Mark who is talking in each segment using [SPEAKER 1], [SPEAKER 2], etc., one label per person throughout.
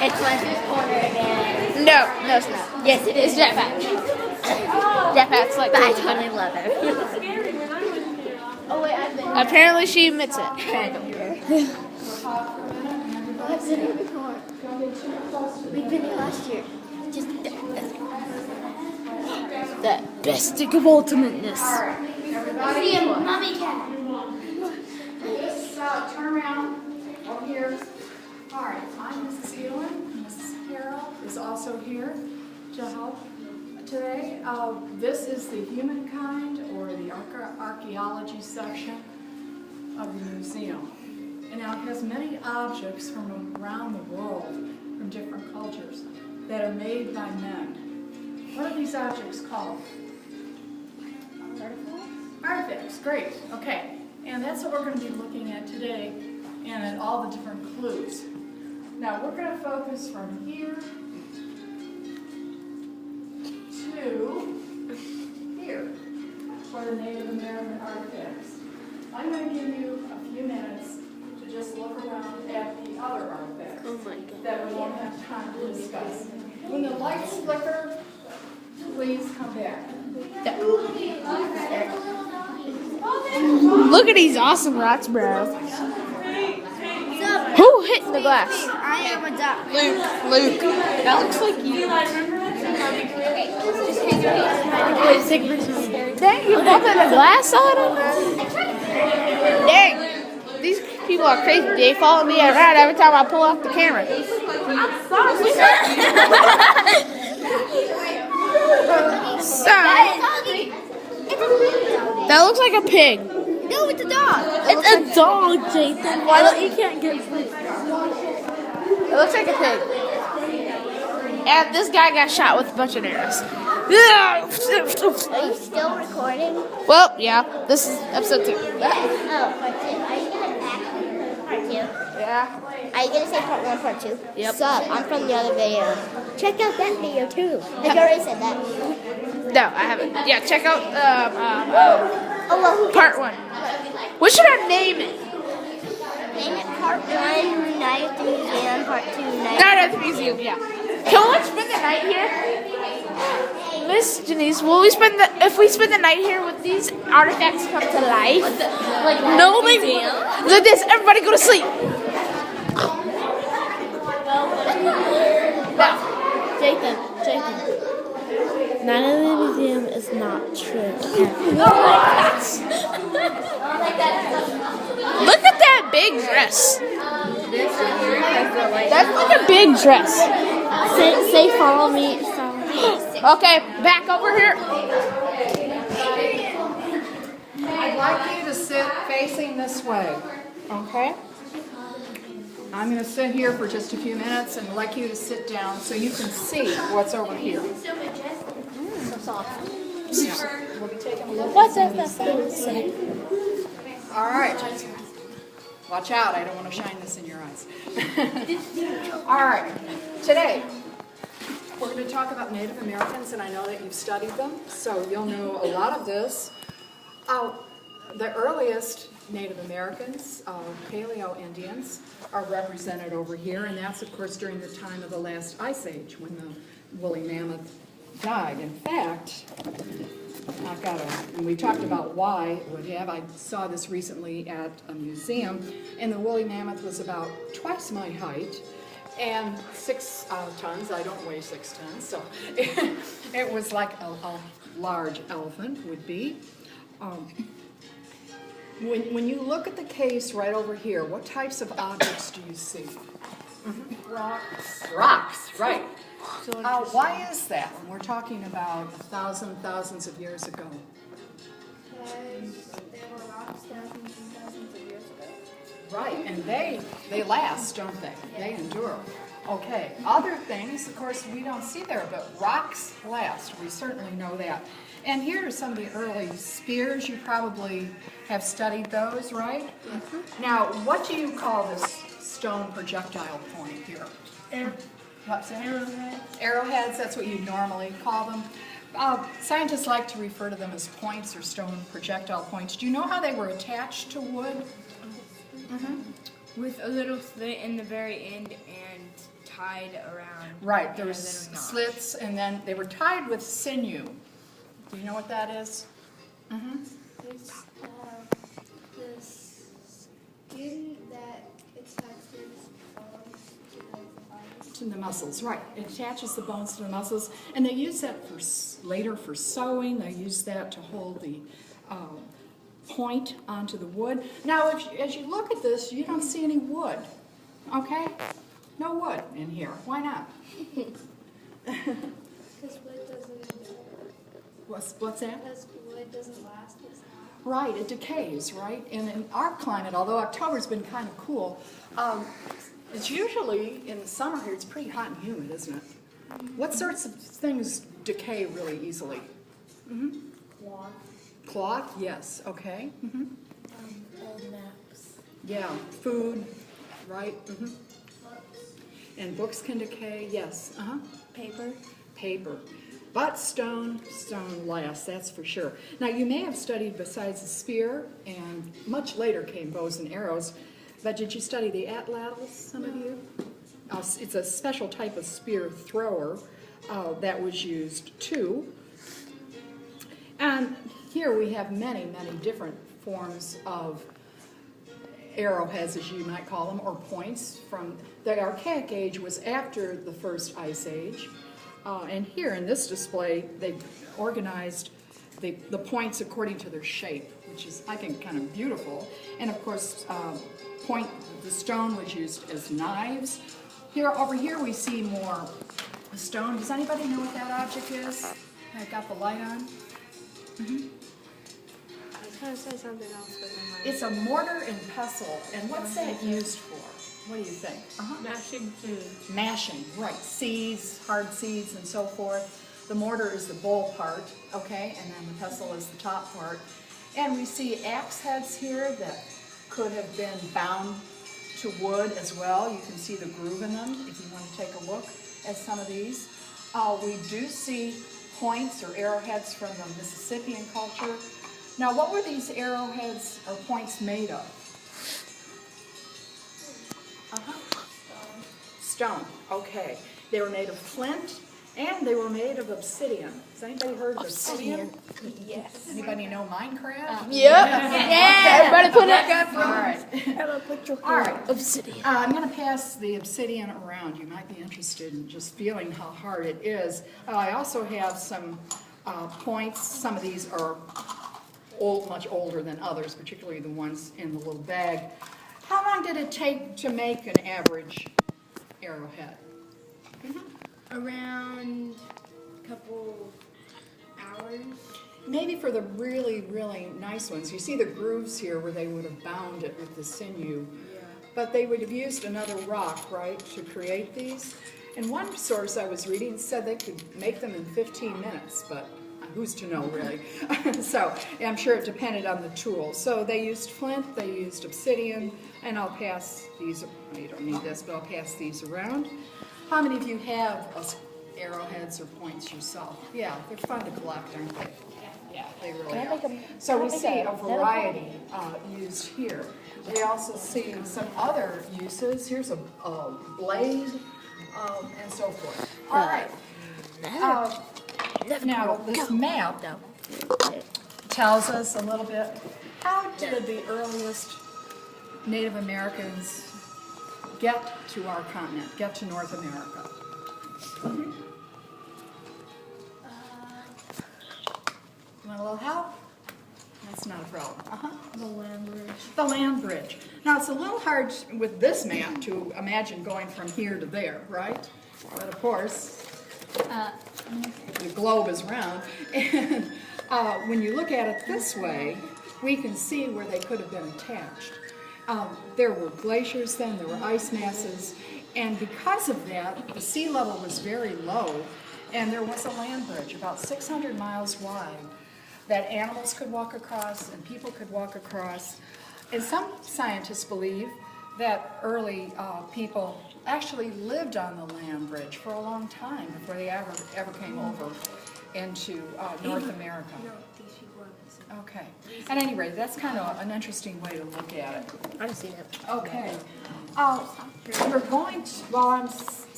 [SPEAKER 1] It's Lester's Corner again.
[SPEAKER 2] No, it's not.
[SPEAKER 1] Yes, it is.
[SPEAKER 2] Jetpack. Jetpack's like.
[SPEAKER 1] But I totally love it. Oh wait, I've been.
[SPEAKER 2] Apparently, she admits it.
[SPEAKER 1] I don't care. I've been here before. We've been here last year. Just
[SPEAKER 2] The best stick of ultimateness.
[SPEAKER 1] see a mummy cat.
[SPEAKER 3] This turn around over here. All right, I'm Mrs. Ewan. Mrs. Harrell is also here to help today. This is the humankind or the archaeology section of the museum. And now it has many objects from around the world, from different cultures, that are made by men. What are these objects called? Artifacts, great, okay. And that's what we're going to be looking at today, and at all the different clues. Now we're going to focus from here to here for the Native American artifacts. I'm going to give you a few minutes to just look around at the other artifacts that we won't have time to discuss. When the lights flicker, please come back.
[SPEAKER 2] Look at these awesome rocks, bro. Who hit the glass?
[SPEAKER 1] I am a duck.
[SPEAKER 2] Luke. That looks like you. Dang, you bumping the glass on him? Dang. These people are crazy. They follow me around every time I pull off the camera. That looks like a pig.
[SPEAKER 1] No, it's a dog.
[SPEAKER 2] It's a dog, Jason. Why don't you can't get sleep? It looks like a pig. And this guy got shot with a bunch of arrows.
[SPEAKER 1] Are you still recording?
[SPEAKER 2] Well, yeah. This is episode 2.
[SPEAKER 1] Oh, part 2. Are you gonna act part 2?
[SPEAKER 2] Yeah.
[SPEAKER 1] Are you gonna say part 1, part 2?
[SPEAKER 2] Yep.
[SPEAKER 1] Sup, I'm from the other video. Check out that video too. I already said that.
[SPEAKER 2] No, I haven't. Yeah, check out
[SPEAKER 1] Oh well, who
[SPEAKER 2] part 1. What should I name it?
[SPEAKER 1] Name it part 1, Night at the Museum, part 2, Night
[SPEAKER 2] Night at the museum. Yeah. Can we spend the night here? Miss Janice, will we spend if we spend the night here, would these artifacts come to life?
[SPEAKER 1] Like
[SPEAKER 2] No, maybe. Like this. Everybody go to sleep. Now,
[SPEAKER 4] Jason. Night at the Museum is not true.
[SPEAKER 2] look at that big dress. That's like a big dress.
[SPEAKER 4] Say follow me.
[SPEAKER 2] Okay, back over here.
[SPEAKER 3] I'd like you to sit facing this way, okay? I'm going to sit here for just a few minutes and I'd like you to sit down so you can see what's over here.
[SPEAKER 1] so soft.
[SPEAKER 3] Yeah. We'll be taking a look.
[SPEAKER 4] What's that say?
[SPEAKER 3] All right. Watch out, I don't want to shine this in your eyes. All right. Today, we're going to talk about Native Americans, and I know that you've studied them, so you'll know a lot of this. The earliest Native Americans, Paleo Indians, are represented over here, and that's, of course, during the time of the last Ice Age, when the woolly mammoth died. In fact, and we talked about why it would have. I saw this recently at a museum, and the woolly mammoth was about twice my height, and 6 tons. I don't weigh 6 tons, so it was like a large elephant would be. When you look at the case right over here, what types of objects do you see?
[SPEAKER 1] Rocks.
[SPEAKER 3] Rocks, right. Why is that when we're talking about thousands of years ago?
[SPEAKER 1] Because there were rocks thousands and thousands of years ago.
[SPEAKER 3] Right, and they last, don't they? They endure. Okay, other things, of course, we don't see there, but rocks last. We certainly know that. And here are some of the early spears. You probably have studied those, right? Mm-hmm. Now, what do you call this stone projectile point here? What's that?
[SPEAKER 1] Arrowhead.
[SPEAKER 3] Arrowheads, that's what you normally call them. Scientists like to refer to them as points or stone projectile points. Do you know how they were attached to wood?
[SPEAKER 4] With a little slit in the very end and
[SPEAKER 1] tied around.
[SPEAKER 3] Right, there
[SPEAKER 1] and
[SPEAKER 3] was
[SPEAKER 1] then not.
[SPEAKER 3] slits, and then they were tied with sinew. Do you know what that is?
[SPEAKER 1] It's the skin that attaches to the body.
[SPEAKER 3] To the muscles, right. It attaches the bones to the muscles, and they use that for later for sewing. They use that to hold the point onto the wood. Now, as you look at this, you don't see any wood, okay? No wood in here. Why not?
[SPEAKER 1] Because wood doesn't.
[SPEAKER 3] What's that?
[SPEAKER 1] Because wood doesn't last as long.
[SPEAKER 3] Right, it decays, right? And in our climate, although October's been kind of cool, it's usually in the summer here, it's pretty hot and humid, isn't it? What sorts of things decay really easily?
[SPEAKER 4] Cloth.
[SPEAKER 3] Cloth, yes, okay.
[SPEAKER 4] Old maps.
[SPEAKER 3] Yeah, food, right? And books can decay, yes.
[SPEAKER 4] Paper.
[SPEAKER 3] Paper. But stone lasts, that's for sure. Now, you may have studied besides the spear, and much later came bows and arrows, but did you study the atlatls, some of you? It's a special type of spear thrower that was used too. And here we have many, many different forms of arrowheads, as you might call them, or points. From the Archaic Age was after the first Ice Age. And here in this display, they've organized the points according to their shape, which is, I think, kind of beautiful. And of course, the stone was used as knives. Over here we see more stone. Does anybody know what that object is? I've got the light on.
[SPEAKER 1] I was going to say something else, but then
[SPEAKER 3] It's a mortar and pestle. And what's that used for? What do you think?
[SPEAKER 1] mashing food.
[SPEAKER 3] Mashing, right. Seeds, hard seeds, and so forth. The mortar is the bowl part, okay, and then the pestle is the top part. And we see axe heads here that could have been bound to wood as well. You can see the groove in them if you want to take a look at some of these. We do see points or arrowheads from the Mississippian culture. Now, what were these arrowheads or points made of? Stone, okay. They were made of flint, and they were made of obsidian. Has anybody heard of obsidian?
[SPEAKER 1] Yes.
[SPEAKER 3] Anybody know Minecraft?
[SPEAKER 2] Yeah. Everybody put it up.
[SPEAKER 3] All right. All right.
[SPEAKER 2] Obsidian.
[SPEAKER 3] I'm going to pass the obsidian around. You might be interested in just feeling how hard it is. I also have some points. Some of these are much older than others, particularly the ones in the little bag. How long did it take to make an average arrowhead?
[SPEAKER 1] Around a couple hours.
[SPEAKER 3] Maybe for the really, really nice ones. You see the grooves here where they would have bound it with the sinew.
[SPEAKER 1] Yeah.
[SPEAKER 3] But they would have used another rock, right, to create these. And one source I was reading said they could make them in 15 minutes, but who's to know, really? So I'm sure it depended on the tool. So they used flint, they used obsidian, and I'll pass these, you don't need this, but I'll pass these around. How many of you have arrowheads or points yourself? Yeah, they're fun to collect, aren't they? Yeah, they really are. So we see a variety used here. We also see some other uses. Here's a blade and so forth. All right. Now, this map tells us a little bit, how did the earliest Native Americans get to our continent, get to North America? Want a little help? That's not a problem.
[SPEAKER 4] The land bridge.
[SPEAKER 3] The land bridge. Now, it's a little hard with this map to imagine going from here to there, right? But of course, the globe is round. And when you look at it this way, we can see where they could have been attached. There were glaciers then, there were ice masses, and because of that, the sea level was very low, and there was a land bridge about 600 miles wide that animals could walk across and people could walk across. And some scientists believe that early people actually lived on the land bridge for a long time before they ever came over into North America.
[SPEAKER 1] No, these people are missing.
[SPEAKER 3] Okay. At any rate, that's kind of an interesting way to look at it.
[SPEAKER 4] I've seen it.
[SPEAKER 3] Okay. We're going to, while I'm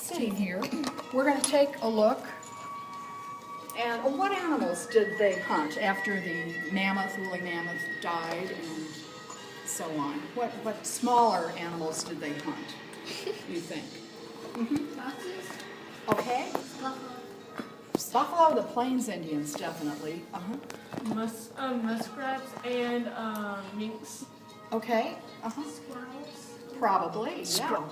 [SPEAKER 3] sitting here, we're going to take a look. And what animals did they hunt after the woolly mammoth died and so on? What smaller animals did they hunt, you think?
[SPEAKER 1] Foxes?
[SPEAKER 3] Okay. Buffalo, the Plains Indians, definitely.
[SPEAKER 5] Muskrats and minks.
[SPEAKER 3] Okay.
[SPEAKER 1] Squirrels?
[SPEAKER 3] Probably, yeah.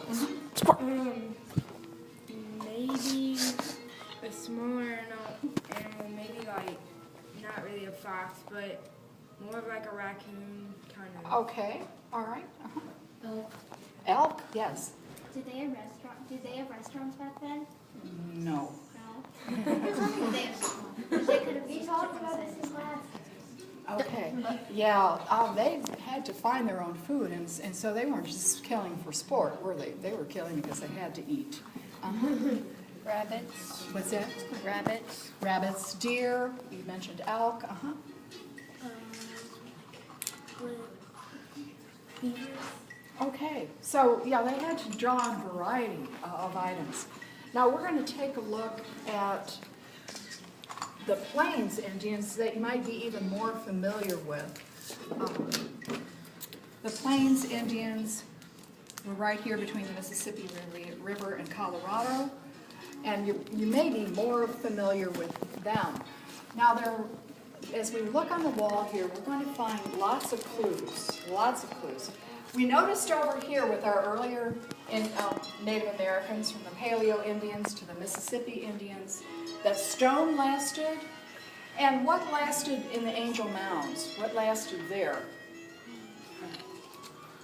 [SPEAKER 6] Maybe a smaller animal, maybe like not really a fox, but more of like a raccoon kind of.
[SPEAKER 3] Okay, all right.
[SPEAKER 1] Elk.
[SPEAKER 3] Elk, yes.
[SPEAKER 1] Did they have restaurants back then?
[SPEAKER 3] No.
[SPEAKER 1] No. They could have. We talked about this in class.
[SPEAKER 3] Okay, yeah, they had to find their own food, and so they weren't just killing for sport, were they? They were killing because they had to eat.
[SPEAKER 4] Rabbits.
[SPEAKER 3] What's that?
[SPEAKER 4] Rabbits.
[SPEAKER 3] Rabbits, deer, you mentioned elk,
[SPEAKER 1] Beavers.
[SPEAKER 3] Okay, so yeah, they had to draw on a variety of items. Now we're going to take a look at the Plains Indians that you might be even more familiar with. The Plains Indians were right here between the Mississippi River and Colorado, and you may be more familiar with them. Now, as we look on the wall here, we're going to find lots of clues, We noticed over here with our earlier Native Americans, from the Paleo Indians to the Mississippi Indians, that stone lasted. And what lasted in the Angel Mounds? What lasted there?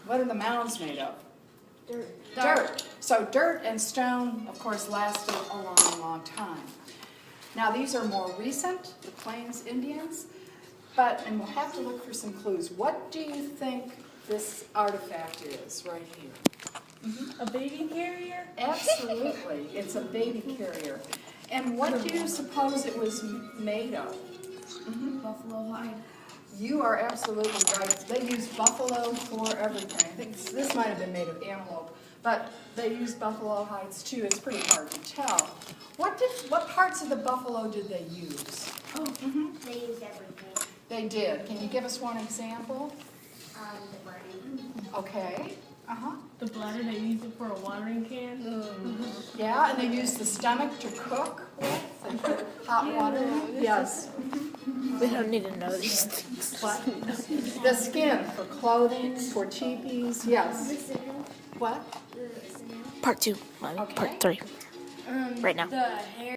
[SPEAKER 3] What are the mounds made of? Dirt. So dirt and stone, of course, lasted a long, long time. Now these are more recent, the Plains Indians, and we'll have to look for some clues. What do you think this artifact is right here?
[SPEAKER 5] A baby carrier?
[SPEAKER 3] Absolutely, it's a baby carrier. And what do you suppose it was made of?
[SPEAKER 1] Buffalo hide.
[SPEAKER 3] You are absolutely right. They use buffalo for everything. I think this might have been made of antelope, but they use buffalo hides too. It's pretty hard to tell. What parts of the buffalo did they use?
[SPEAKER 1] They used everything.
[SPEAKER 3] They did. Can you give us one example?
[SPEAKER 1] The brain.
[SPEAKER 3] Okay.
[SPEAKER 5] The bladder, they use it for a watering can.
[SPEAKER 3] Yeah, and they use the stomach to cook with, and for hot water. Yes.
[SPEAKER 2] We don't need to know these things.
[SPEAKER 3] What? The skin for clothing, for teepees. Yes.
[SPEAKER 1] The signal.
[SPEAKER 3] What?
[SPEAKER 2] Part 2,
[SPEAKER 3] Okay.
[SPEAKER 2] part 3, right now.
[SPEAKER 6] The hair.